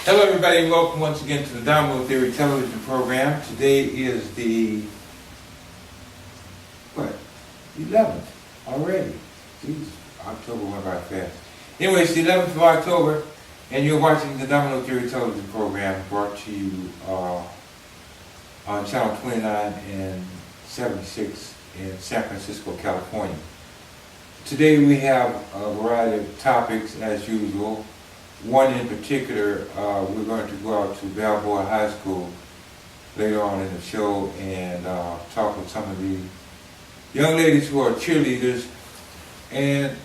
Hello everybody and welcome once again to the Domino Theory television program. Today is the 11th already. Jeez, October went by fast. Anyway, it's the 11th of October and you're watching the Domino Theory television program brought to you on channel 29 and 76 in San Francisco, California. Today we have a variety of topics as usual. One in particular, we're going to go out to Balboa High School later on in the show and talk with some of the young ladies who are cheerleaders. And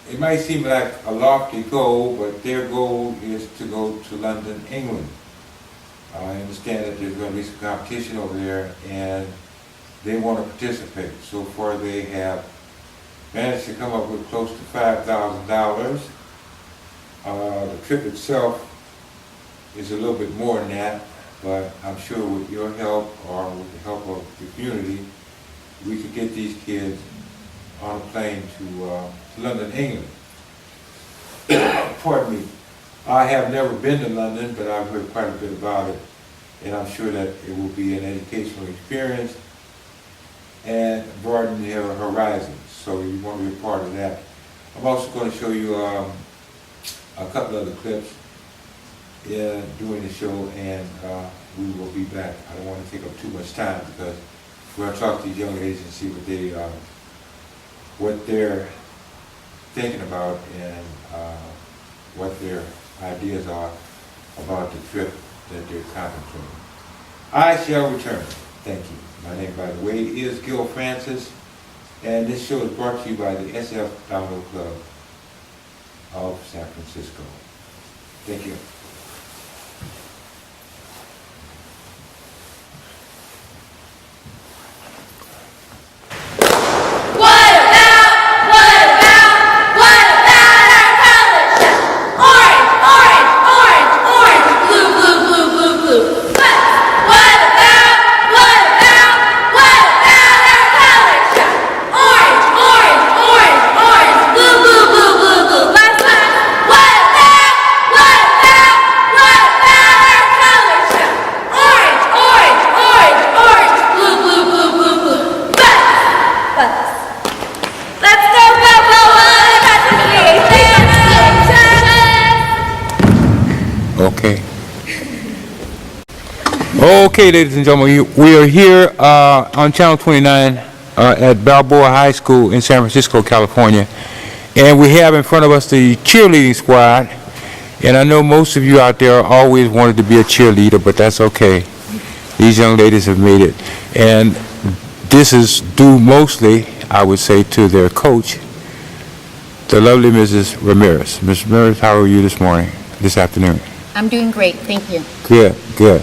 it might seem like a lofty goal, but their goal is to go to London, England. I understand that there's going to be some competition over there and they want to participate. So far they have managed to come up with close to $5,000. The trip itself is a little bit more than that, but I'm sure with your help or with the help of the community, we could get these kids on a plane to London, England. Pardon me. I have never been to London, but I've heard quite a bit about it, and I'm sure that it will be an educational experience and broaden their horizons. So you want to be a part of that. I'm also going to show you a couple other clips during the show, and we will be back. I don't want to take up too much time because we're going to talk to these young ladies and see what they're thinking about and what their ideas are about the trip that they're contemplating. I shall return. Thank you. My name, by the way, is Gil Francis, and this show is brought to you by the SF Domino Club of San Francisco. Thank you. Okay, ladies and gentlemen, we are here on channel 29 at Balboa High School in San Francisco, California, and we have in front of us the cheerleading squad. And I know most of you out there always wanted to be a cheerleader, but that's okay. These young ladies have made it, and this is due mostly, I would say, to their coach, the lovely Mrs. Ramirez. Mrs. Ramirez, how are you this afternoon? I'm doing great, thank you. Good, good.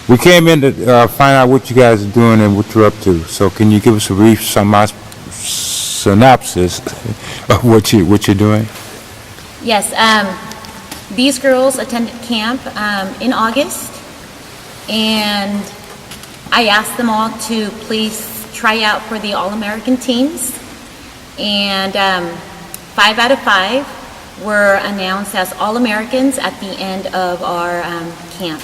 We came in to find out what you guys are doing and what you're up to. So can you give us a brief synopsis of what you're doing? Yes, these girls attended camp in August, and I asked them all to please try out for the All-American teams, and 5 out of 5 were announced as All-Americans at the end of our camp.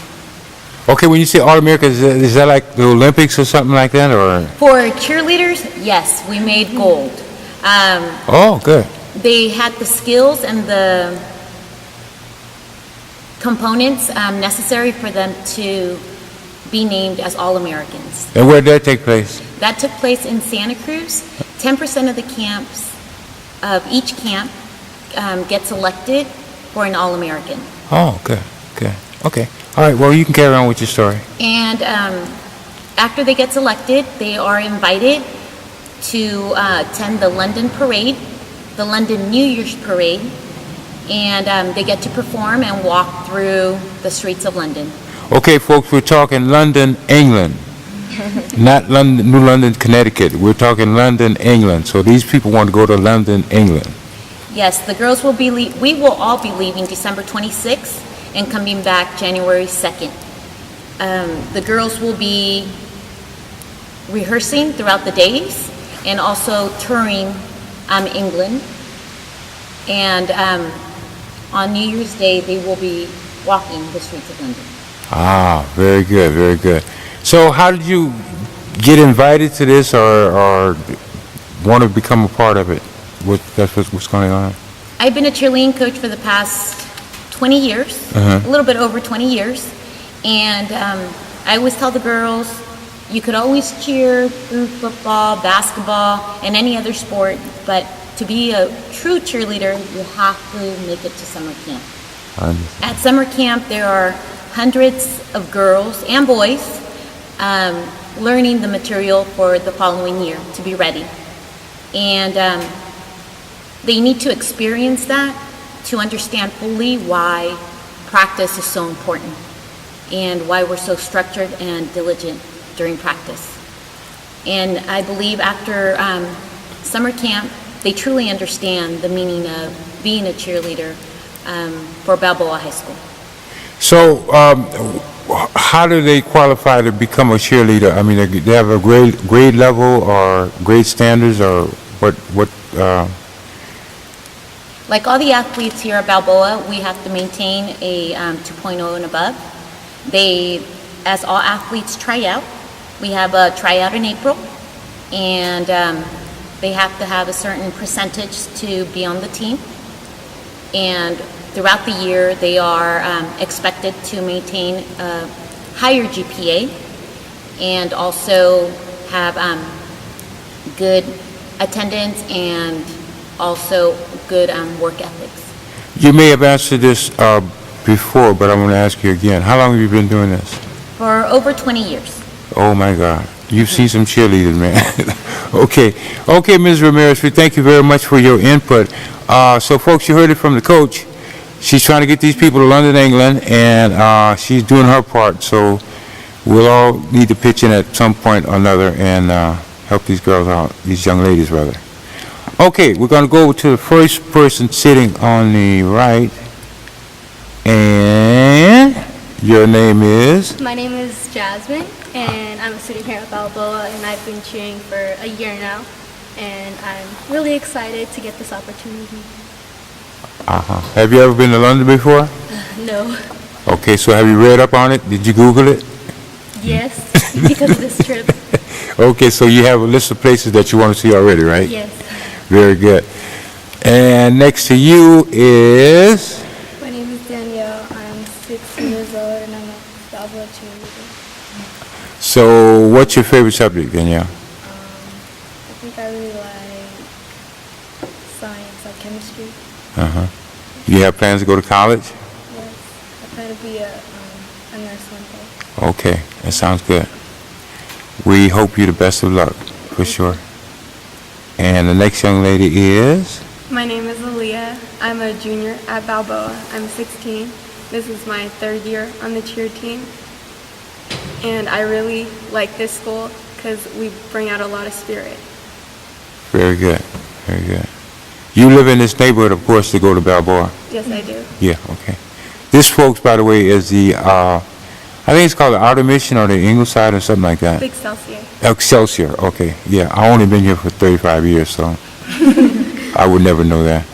Okay, when you say All-Americans, is that like the Olympics or something like that, or? For cheerleaders, yes, we made gold. Oh, good. They had the skills and the components necessary for them to be named as All-Americans. And where did that take place? That took place in Santa Cruz. 10% of the camps, of each camp, gets elected for an All-American. Oh, good, good. Okay. All right, well, you can carry on with your story. And after they get selected, they are invited to attend the London Parade, the London New Year's Parade, and they get to perform and walk through the streets of London. Okay, folks, we're talking London, England, not London, New London, Connecticut. We're talking London, England. So these people want to go to London, England. Yes, the girls will be. We will all be leaving December 26th. And coming back January 2nd. The girls will be rehearsing throughout the days and also touring England. And on New Year's Day, they will be walking the streets of London. Ah, very good, very good. So how did you get invited to this or want to become a part of it? What's going on? I've been a cheerleading coach for the past 20 years, a little bit over 20 years, and I always tell the girls, you could always cheer through football, basketball, and any other sport, but to be a true cheerleader, you have to make it to summer camp. At summer camp, there are hundreds of girls and boys learning the material for the following year to be ready. And they need to experience that to understand fully why practice is so important and why we're so structured and diligent during practice. And I believe after summer camp, they truly understand the meaning of being a cheerleader for Balboa High School. So how do they qualify to become a cheerleader? I mean, they have a grade level or grade standards or what? Like all the athletes here at Balboa, we have to maintain a 2.0 and above. As all athletes try out, we have a tryout in April, and they have to have a certain percentage to be on the team. And throughout the year, they are expected to maintain a higher GPA and also have good attendance and also good work ethics. You may have answered this before, but I'm going to ask you again. How long have you been doing this? For over 20 years. Oh my God. You've seen some cheerleaders, man. Okay, Ms. Ramirez, we thank you very much for your input. So folks, you heard it from the coach. She's trying to get these people to London, England, and she's doing her part. So we'll all need to pitch in at some point or another and help these girls out, these young ladies rather. Okay, we're going to go to the first person sitting on the right. And your name is? My name is Jasmine, and I'm a student here at Balboa, and I've been cheering for a year now, and I'm really excited to get this opportunity. Have you ever been to London before? No. Okay, so have you read up on it? Did you Google it? Yes, because of this trip. Okay, so you have a list of places that you want to see already, right? Yes. Very good. And next to you is? My name is Danielle. I'm 16 years old, and I'm a Balboa cheerleader. So what's your favorite subject, Danielle? I think I really like science, like chemistry. You have plans to go to college? Yes. I plan to be a nurse one day. Okay, that sounds good. We hope you the best of luck, for sure. And the next young lady is? My name is Aaliyah. I'm a junior at Balboa. I'm 16. This is my third year on the cheer team. And I really like this school because we bring out a lot of spirit. Very good, very good. You live in this neighborhood, of course, to go to Balboa? Yes, I do. Yeah, okay. This, folks, by the way, is the, I think it's called the Outer Mission or the Ingleside or something like that. Excelsior. Excelsior, okay. Yeah, I only been here for 35 years, so I would never know that.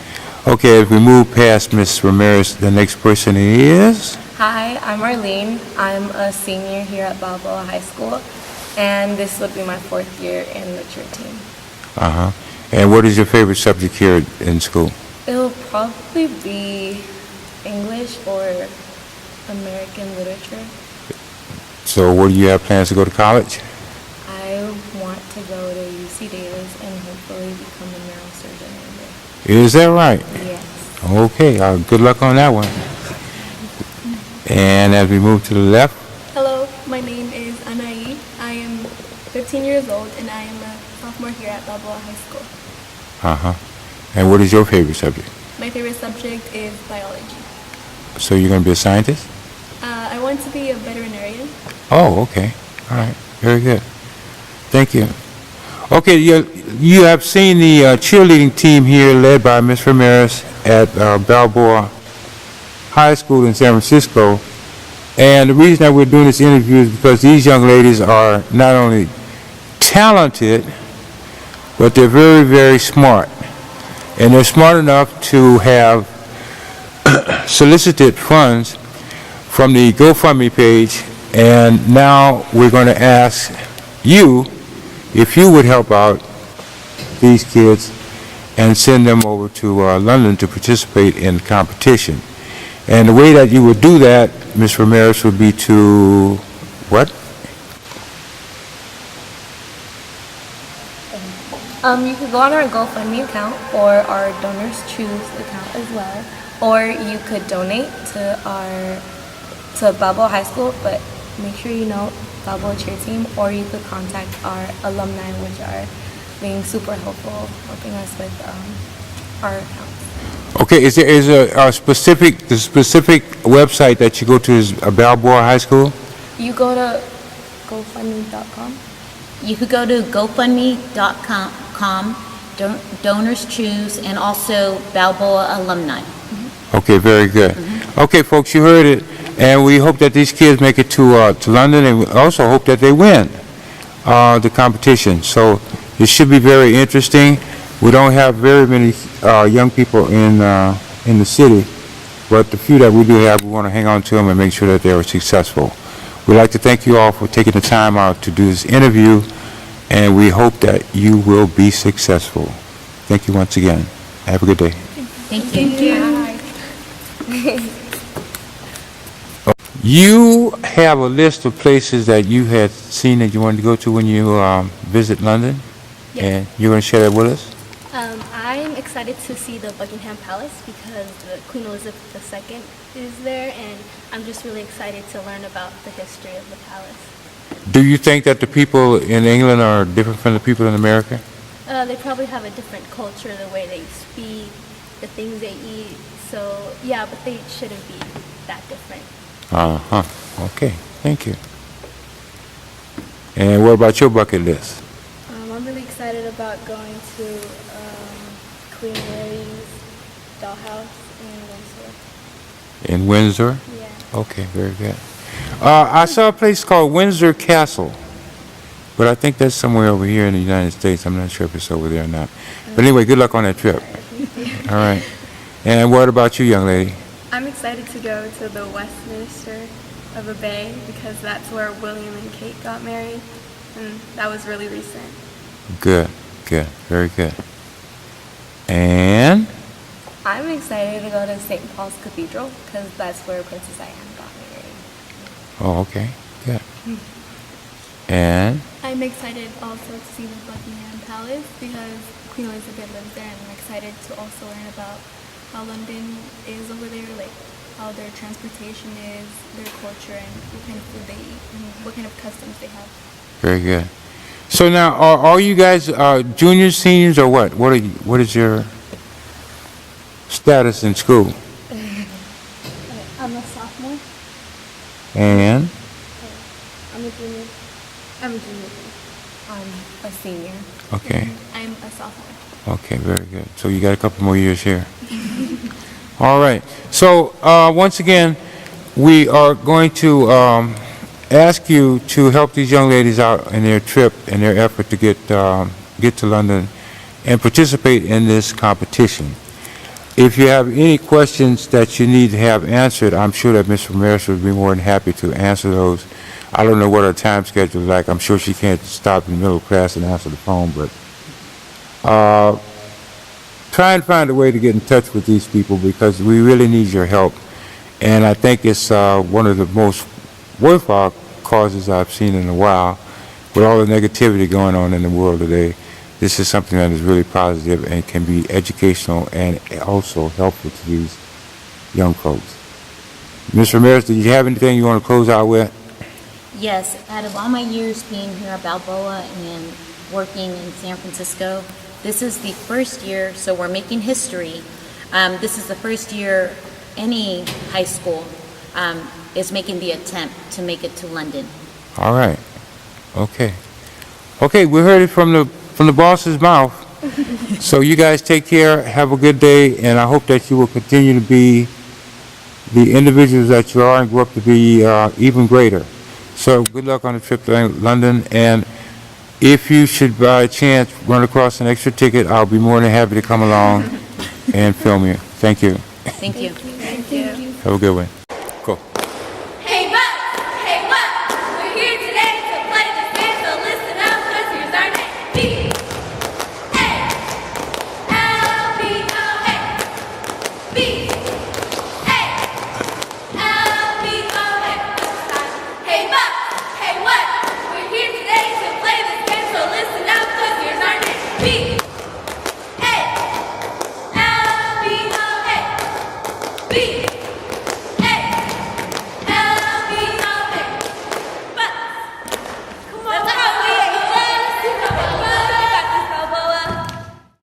Okay, if we move past Ms. Ramirez, the next person is? Hi, I'm Arlene. I'm a senior here at Balboa High School, and this would be my 4th year in the cheer team. And what is your favorite subject here in school? It'll probably be English or American literature. So what do you have plans to go to college? I want to go to UC Davis and hopefully become a neurosurgeon one day. Is that right? Yes. Okay, good luck on that one. And as we move to the left, Hello, my name is Anai. I am 15 years old, and I am a sophomore here at Balboa High School. and what is your favorite subject? My favorite subject is biology. So you're going to be a scientist? I want to be a veterinarian. Oh, okay. All right. Very good. Thank you. Okay, you have seen the cheerleading team here led by Ms. Ramirez at Balboa High School in San Francisco. And the reason that we're doing this interview is because these young ladies are not only talented, but they're very, very smart. And they're smart enough to have solicited funds from the GoFundMe page, and now we're going to ask you if you would help out these kids and send them over to London to participate in the competition. And the way that you would do that, Ms. Ramirez, would be to what? You could go on our GoFundMe account or our Donors Choose account as well, or you could donate to Balboa High School, but make sure you know Balboa cheer team, or you could contact our alumni, which are being super helpful, helping us with our accounts. Okay, is there a specific website that you go to is Balboa High School? You go to GoFundMe.com. You could go to GoFundMe.com, Donors Choose, and also Balboa Alumni. Okay, very good. Okay, folks, you heard it, and we hope that these kids make it to London, and we also hope that they win the competition. So it should be very interesting. We don't have very many young people in the city, but the few that we do have, we want to hang on to them and make sure that they are successful. We'd like to thank you all for taking the time out to do this interview, and we hope that you will be successful. Thank you once again. Have a good day. Thank you. You have a list of places that you had seen that you wanted to go to when you visit London, Yes. and you're going to share that with us? I'm excited to see the Buckingham Palace because the Queen Elizabeth II is there, and I'm just really excited to learn about the history of the palace. Do you think that the people in England are different from the people in America? They probably have a different culture, the way they speak, the things they eat. So yeah, but they shouldn't be that different. Uh-huh. Okay. Thank you. And what about your bucket list? I'm really excited about going to Queen Mary's dollhouse in Windsor. In Windsor? Yeah. Okay, very good. I saw a place called Windsor Castle, but I think that's somewhere over here in the United States. I'm not sure if it's over there or not. But anyway, good luck on that trip. All right. And what about you, young lady? I'm excited to go to the Westminster of the Bay because that's where William and Kate got married, and that was really recent. Good, good, very good. And I'm excited to go to St. Paul's Cathedral because that's where Princess Diana got married. oh, okay, good. And I'm excited also to see the Buckingham Palace because Queen Elizabeth lives there, and I'm excited to also learn about how London is over there, like how their transportation is, their culture, and what kind of food they eat, and what kind of customs they have. very good. So now, are all you guys juniors, seniors, or what? What is your status in school? I'm a sophomore. And I'm a junior. I'm a junior. I'm a senior. okay, I'm a sophomore. okay, very good. So you got a couple more years here. All right. So once again, we are going to ask you to help these young ladies out in their trip and their effort to get to London and participate in this competition. If you have any questions that you need to have answered, I'm sure that Ms. Ramirez would be more than happy to answer those. I don't know what her time schedule is like. I'm sure she can't stop in the middle of class and answer the phone, but try and find a way to get in touch with these people because we really need your help. And I think it's one of the most worthwhile causes I've seen in a while. With all the negativity going on in the world today, this is something that is really positive and can be educational and also helpful to these young folks. Ms. Ramirez, do you have anything you want to close out with? Yes, out of all my years being here at Balboa and working in San Francisco, this is the first year, so we're making history. This is the first year any high school is making the attempt to make it to London. All right. Okay. Okay, we heard it from the boss's mouth. So you guys take care, have a good day, and I hope that you will continue to be the individuals that you are and grow up to be even greater. So good luck on the trip to London, and if you should by chance run across an extra ticket, I'll be more than happy to come along and film you. Thank you. Thank you. Thank you. Have a good one. Go. B.